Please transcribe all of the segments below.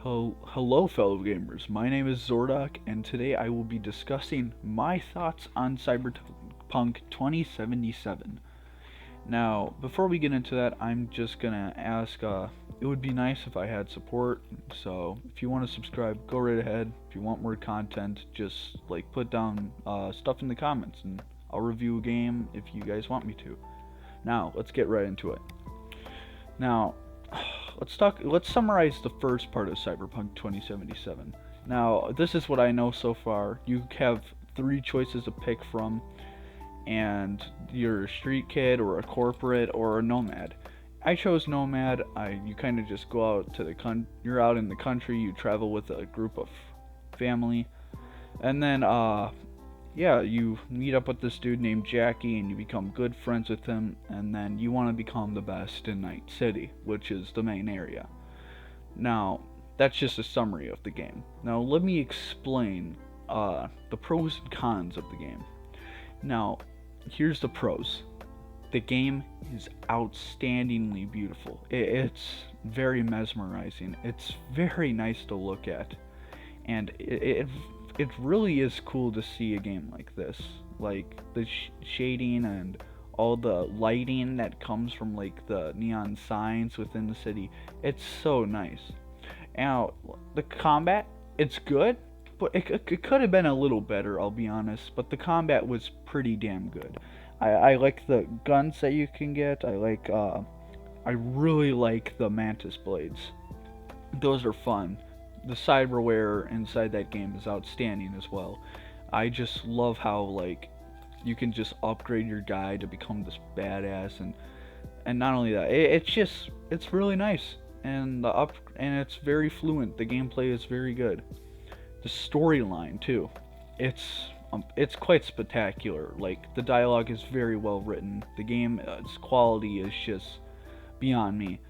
Hello, fellow gamers. My name is Zordok, and today I will be discussing my thoughts on Cyberpunk 2077. Now, before we get into that, I'm just gonna ask. It would be nice if I had support. So, if you want to subscribe, go right ahead. If you want more content, just put down stuff in the comments, and I'll review a game if you guys want me to. Now, let's get right into it. Now, let's summarize the first part of Cyberpunk 2077. Now, this is what I know so far. You have three choices to pick from, and you're a street kid or a corporate or a nomad. I chose nomad. You kind of just go out to you're out in the country, you travel with a group of family, and then yeah, you meet up with this dude named Jackie and you become good friends with him, and then you want to become the best in Night City, which is the main area. Now, that's just a summary of the game. Now, let me explain the pros and cons of the game. Now, here's the pros. The game is outstandingly beautiful. It's very mesmerizing. It's very nice to look at, and it really is cool to see a game like this. Like the shading and all the lighting that comes from the neon signs within the city. It's so nice. Now, the combat, it's good, but it could have been a little better, I'll be honest. But the combat was pretty damn good. I like the guns that you can get. I really like the mantis blades. Those are fun. The cyberware inside that game is outstanding as well. I just love how you can just upgrade your guy to become this badass, and not only that, it's really nice, and it's very fluent. The gameplay is very good. The storyline too, it's quite spectacular. Like, the dialogue is very well written. The game's quality is just beyond me.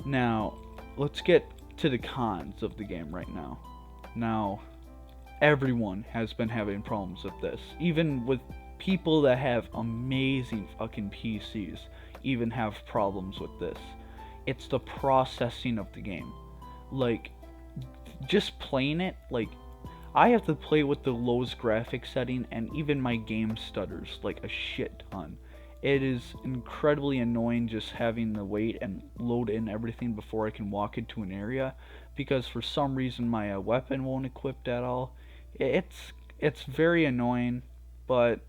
Now, let's get to the cons of the game right now. Now, everyone has been having problems with this. Even with people that have amazing fucking PCs, even have problems with this. It's the processing of the game. Like, just playing it, I have to play with the lowest graphic setting, and even my game stutters like a shit ton. It is incredibly annoying just having to wait and load in everything before I can walk into an area, because for some reason my weapon won't equip at all. It's very annoying, but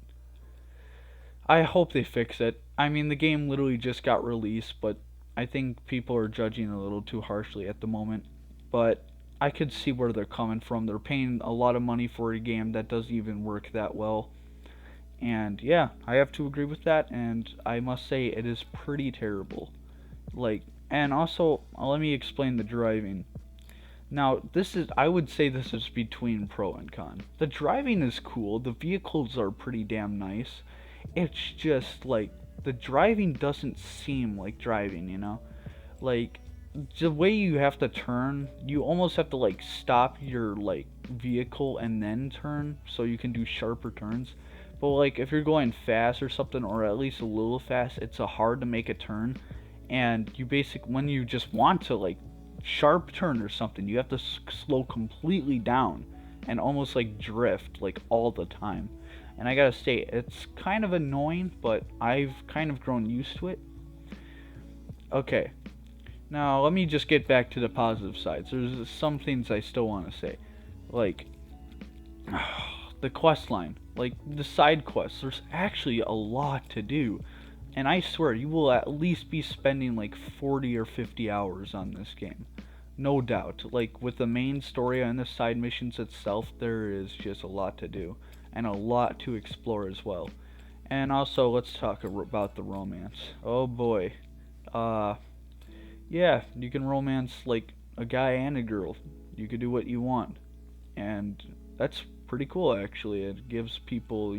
I hope they fix it. I mean, the game literally just got released, but I think people are judging a little too harshly at the moment. But I could see where they're coming from. They're paying a lot of money for a game that doesn't even work that well. And yeah, I have to agree with that, and I must say it is pretty terrible. And also, let me explain the driving. Now, I would say this is between pro and con. The driving is cool, the vehicles are pretty damn nice. It's just the driving doesn't seem like driving, you know? Like, the way you have to turn, you almost have to stop your vehicle and then turn so you can do sharper turns. But if you're going fast or something, or at least a little fast, it's hard to make a turn. And when you just want to sharp turn or something, you have to slow completely down and almost drift all the time. And I gotta say, it's kind of annoying, but I've kind of grown used to it. Okay, now let me just get back to the positive sides. There's some things I still want to say, like the quest line, the side quests. There's actually a lot to do, and I swear you will at least be spending 40 or 50 hours on this game, no doubt. With the main story and the side missions itself, there is just a lot to do and a lot to explore as well. And also, let's talk about the romance. Oh boy. Yeah, you can romance a guy and a girl. You can do what you want, and that's pretty cool actually. It gives people,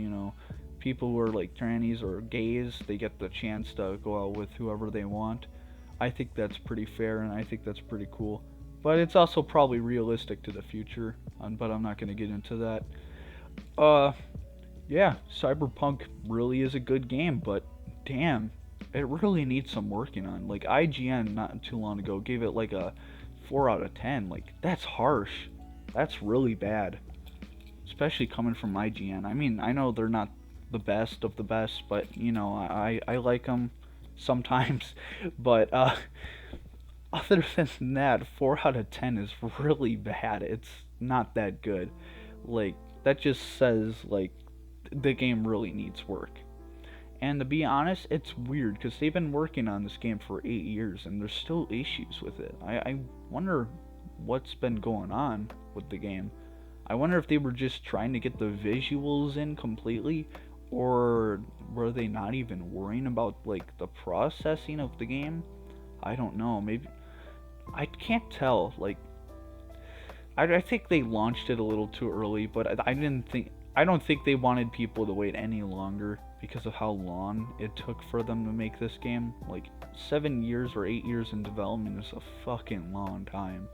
people who are trannies or gays, they get the chance to go out with whoever they want. I think that's pretty fair, and I think that's pretty cool. But it's also probably realistic to the future, but I'm not going to get into that. Uh, yeah, Cyberpunk really is a good game, but damn, it really needs some working on. IGN not too long ago gave it a 4 out of 10, like, that's harsh. That's really bad, especially coming from IGN. I mean, I know they're not the best of the best, but you know, I like them sometimes. But other than that, 4 out of 10 is really bad. It's not that good. Like, that just says, like, the game really needs work. And to be honest, it's weird because they've been working on this game for 8 years and there's still issues with it. I wonder what's been going on with the game. I wonder if they were just trying to get the visuals in completely, or were they not even worrying about like the processing of the game? I don't know. Maybe I can't tell. Like I think they launched it a little too early, but I don't think they wanted people to wait any longer because of how long it took for them to make this game. Like 7 years or 8 years in development is a fucking long time.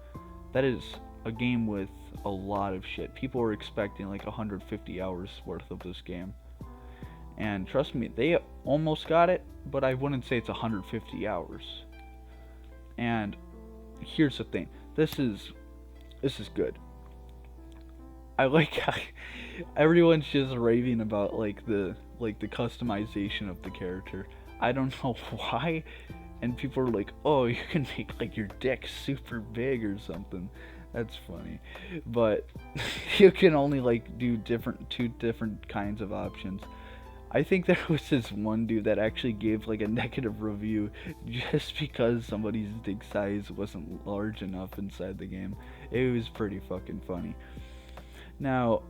That is a game with a lot of shit. People were expecting like 150 hours worth of this game. And trust me, they almost got it, but I wouldn't say it's 150 hours. And here's the thing. This is good. I like how everyone's just raving about like the customization of the character. I don't know why, and people are like, "Oh, you can make like your dick super big or something." That's funny, but you can only like do two different kinds of options. I think there was this one dude that actually gave like a negative review just because somebody's dick size wasn't large enough inside the game. It was pretty fucking funny. Now,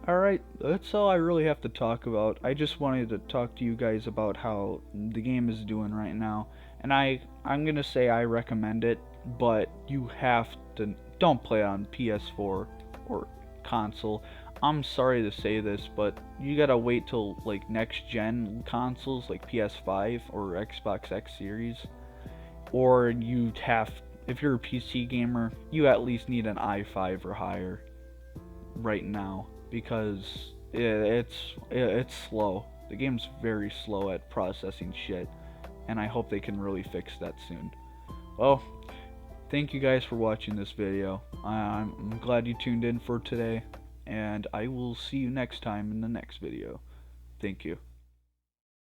alright, that's all I really have to talk about. I just wanted to talk to you guys about how the game is doing right now. And I'm gonna say I recommend it, but you have to don't play on PS4 or console. I'm sorry to say this, but you gotta wait till like next gen consoles like PS5 or Xbox X Series, or you'd have, if you're a PC gamer, you at least need an i5 or higher right now because it's slow. The game's very slow at processing shit, and I hope they can really fix that soon. Well, thank you guys for watching this video. I'm glad you tuned in for today, and I will see you next time in the next video. Thank you.